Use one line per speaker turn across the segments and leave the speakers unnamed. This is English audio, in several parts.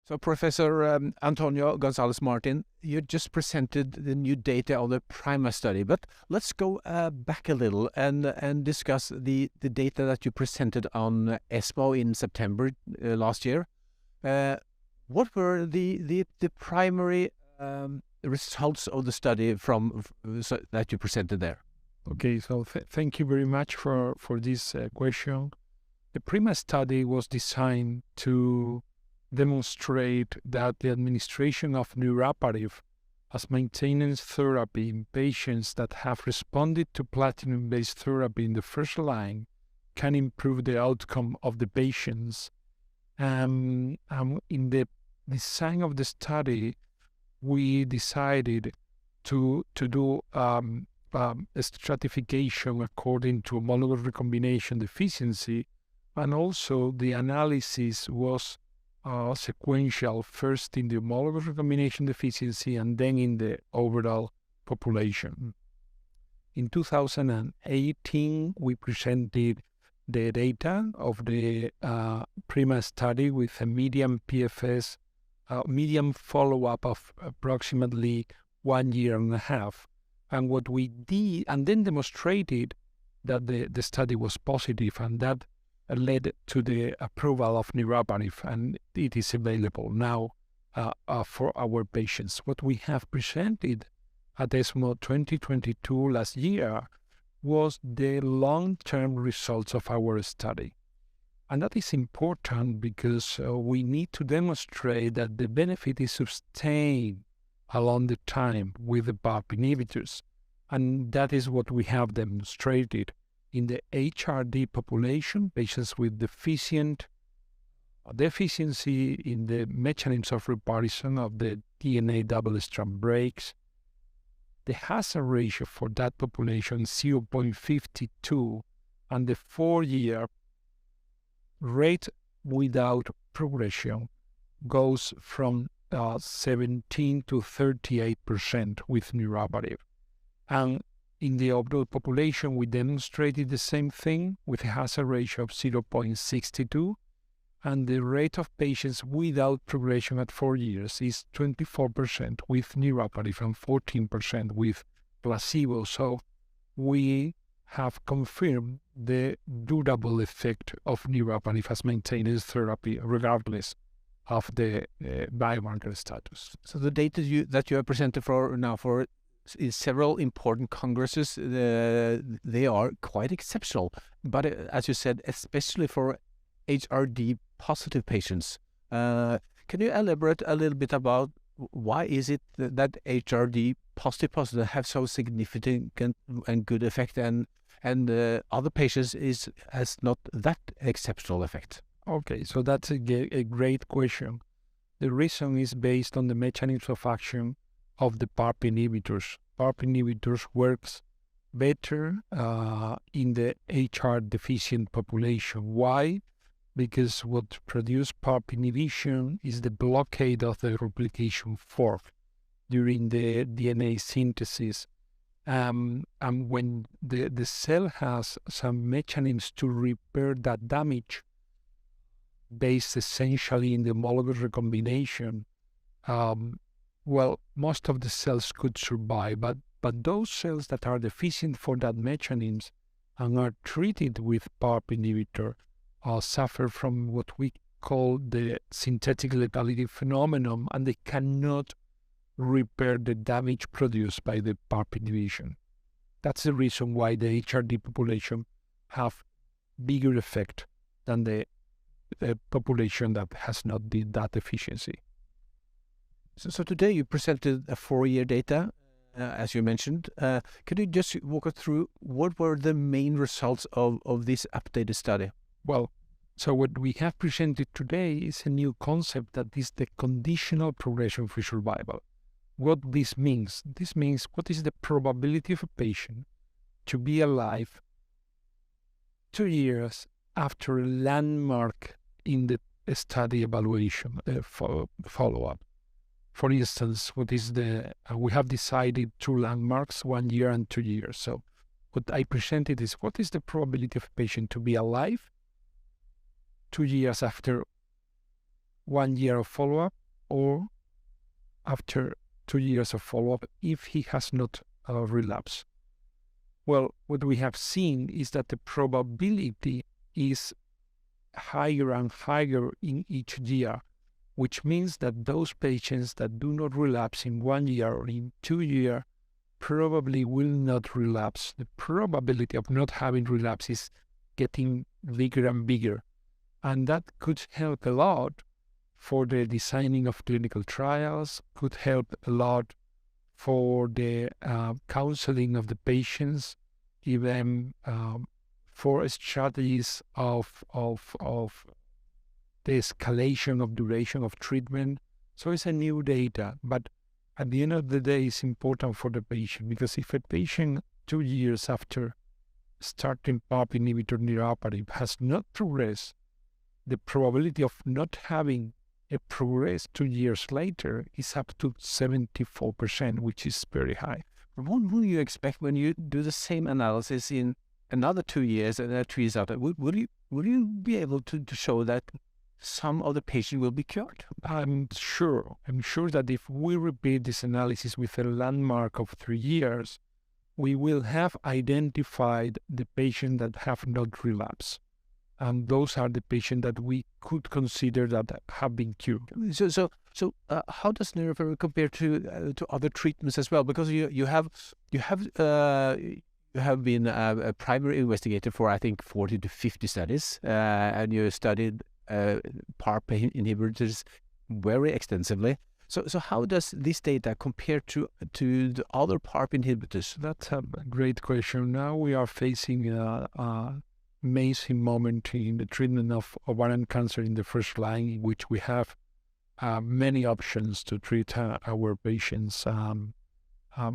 So, Professor Antonio Gonzalez Martin, you just presented the new data on the PRIMA study, but let's go back a little and discuss the data that you presented on ESMO in September last year. What were the primary results of the study that you presented there?
Okay, so thank you very much for this question. The PRIMA study was designed to demonstrate that the administration of niraparib as maintenance therapy in patients that have responded to platinum-based therapy in the first line can improve the outcome of the patients. In the design of the study, we decided to do a stratification according to homologous recombination deficiency, and also the analysis was sequential, first in the homologous recombination deficiency and then in the overall population. In 2018, we presented the data of the PRIMA study with a median PFS, median follow-up of approximately 1.5 years. And what we did, and then demonstrated that the study was positive, and that led to the approval of niraparib, and it is available now for our patients. What we have presented at ESMO 2022 last year was the long-term results of our study. And that is important because we need to demonstrate that the benefit is sustained along the time with the PARP inhibitors. And that is what we have demonstrated in the HRD population, patients with deficiency in the mechanisms of repartition of the DNA double-strand breaks. The hazard ratio for that population is 0.52, and the 4-year rate without progression goes from 17 to 38% with niraparib. And in the overall population, we demonstrated the same thing with a hazard ratio of 0.62, and the rate of patients without progression at 4 years is 24% with niraparib and 14% with placebo. So we have confirmed the durable effect of niraparib as maintenance therapy regardless of the biomarker status.
So the data that you have presented for several important congresses, they are quite exceptional. But as you said, especially for HRD positive patients. Can you elaborate a little bit about why is it that HRD positive have so significant and good effect, and other patients has not that exceptional effect?
Okay, so that's a great question. The reason is based on the mechanism of action of the PARP inhibitors. PARP inhibitors works better in the HR deficient population. Why? Because what produces PARP inhibition is the blockade of the replication fork during the DNA synthesis. And when the cell has some mechanisms to repair that damage, based essentially in the homologous recombination, most of the cells could survive, but those cells that are deficient for that mechanism and are treated with PARP inhibitor suffer from what we call the synthetic lethality phenomenon, and they cannot repair the damage produced by the PARP inhibition. That's the reason why the HRD population have bigger effect than the population that has not that deficiency.
So today you presented a 4-year data, as you mentioned. Could you just walk us through what were the main results of this updated study?
Well, so what we have presented today is a new concept that is the conditional progression-free survival. What this means? This means what is the probability of a patient to be alive 2 years after a landmark in the study evaluation follow-up. For instance, what is we have decided two landmarks, 1 year and 2 years. So what I presented is what is the probability of a patient to be alive 2 years after 1 year of follow-up, or after 2 years of follow-up if he has not relapsed. Well, what we have seen is that the probability is higher and higher in each year, which means that those patients that do not relapse in 1 year or in 2 years probably will not relapse. The probability of not having relapse is getting bigger and bigger. And that could help a lot for the designing of clinical trials, could help a lot for the counseling of the patients, even for strategies of the escalation of duration of treatment. So it's a new data, but at the end of the day, it's important for the patient, because if a patient 2 years after starting PARP inhibitor niraparib has not progressed, the probability of not having a progress 2 years later is up to 74%, which is very high.
What will you expect when you do the same analysis in another 2 years and 2 years after? Will you be able to show that some of the patients will be cured?
I'm sure that if we repeat this analysis with a landmark of 3 years, we will have identified the patients that have not relapsed. And those are the patients that we could consider that have been cured.
So how does niraparib compare to other treatments as well? Because you have been a primary investigator for, I think, 40 to 50 studies, and you studied PARP inhibitors very extensively. So how does this data compare to the other PARP inhibitors?
That's a great question. Now we are facing a amazing moment in the treatment of ovarian cancer in the first line, in which we have many options to treat our patients.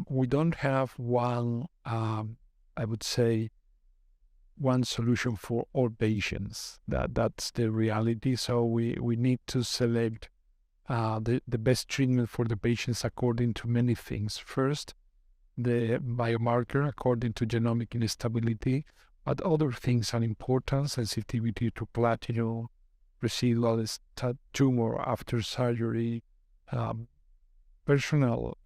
We don't have one, I would say, one solution for all patients. That's the reality. So we need to select the best treatment for the patients according to many things. First, the biomarker according to genomic instability, but other things are important: sensitivity to platinum, residual tumor after surgery, personal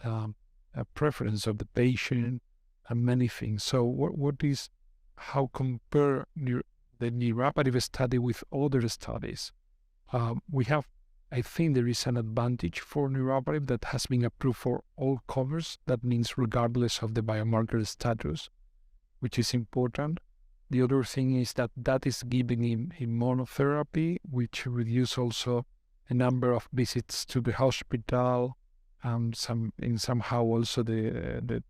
preference of the patient, and many things. So how compare the niraparib study with other studies? I think there is an advantage for niraparib that has been approved for all comers. That means regardless of the biomarker status, which is important. The other thing is that is given in monotherapy, which reduces also a number of visits to the hospital, somehow also the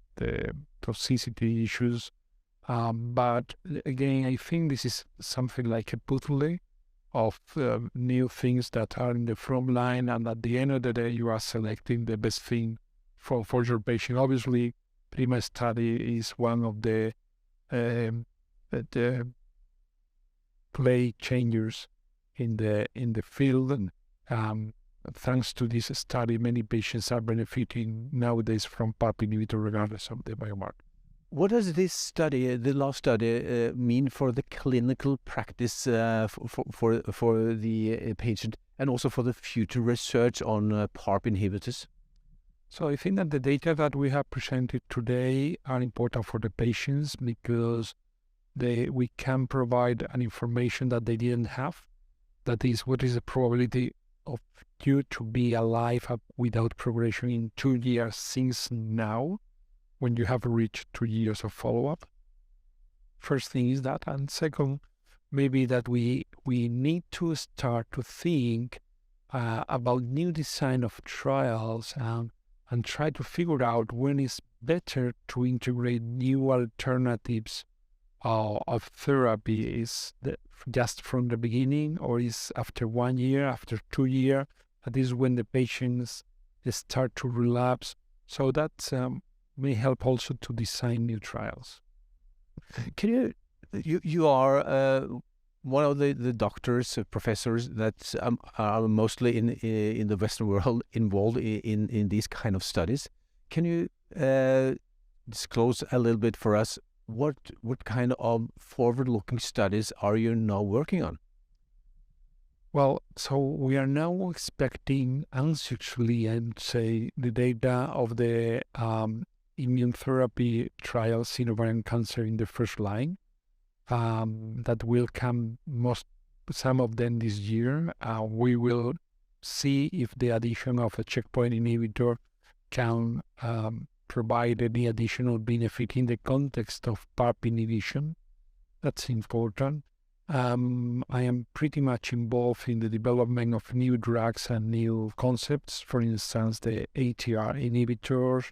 toxicity issues. But again, I think this is something like a puzzle of new things that are in the front line, and at the end of the day, you are selecting the best thing for your patient. Obviously, PRIMA study is one of the play changers in the field, and thanks to this study, many patients are benefiting nowadays from PARP inhibitor regardless of the biomarker.
What does this study, the last study, mean for the clinical practice for the patient, and also for the future research on PARP inhibitors?
So I think that the data that we have presented today are important for the patients, because we can provide an information that they didn't have. That is, what is the probability of you to be alive without progression in 2 years since now, when you have reached 2 years of follow-up? First thing is that, and second, maybe that we need to start to think about new design of trials and try to figure out when it's better to integrate new alternatives of therapy. Is just from the beginning, or is after 1 year, after 2 years? That is when the patients start to relapse. So that may help also to design new trials.
Can you are one of the doctors, professors that are mostly in the Western world involved in these kind of studies. Can you disclose a little bit for us what kind of forward-looking studies are you now working on?
Well, so we are now expecting anxiously, I'd say, the data of the immunotherapy trials in ovarian cancer in the first line. That will come some of them this year. We will see if the addition of a checkpoint inhibitor can provide any additional benefit in the context of PARP inhibition. That's important. I am pretty much involved in the development of new drugs and new concepts, for instance, the ATR inhibitors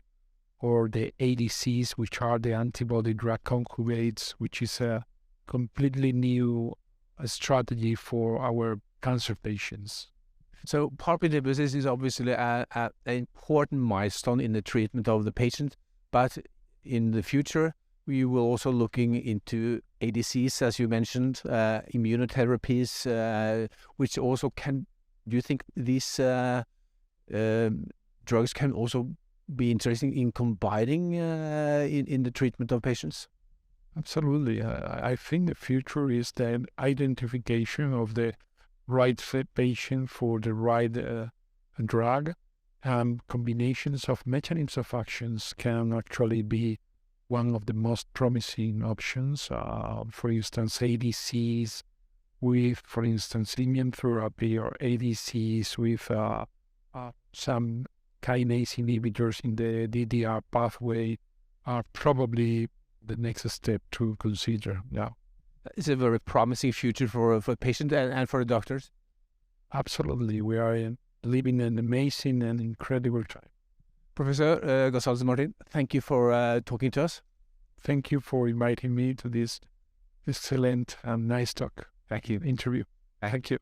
or the ADCs, which are the antibody-drug conjugates, which is a completely new strategy for our cancer patients.
So PARP inhibitors is obviously an important milestone in the treatment of the patient, but in the future, we will also looking into ADCs, as you mentioned, immunotherapies, which also can, do you think these drugs can also be interesting in combining in the treatment of patients?
Absolutely. I think the future is the identification of the right patient for the right drug. Combinations of mechanisms of actions can actually be one of the most promising options. For instance, ADCs with, for instance, immunotherapy, or ADCs with some kinase inhibitors in the DDR pathway are probably the next step to consider. Yeah,
it's a very promising future for patients and for the doctors.
Absolutely, we are living an amazing and incredible time.
Professor Gonzalez Martin, thank you for talking to us.
Thank you for inviting me to this excellent and nice talk.
Thank you.
Interview. Thank you.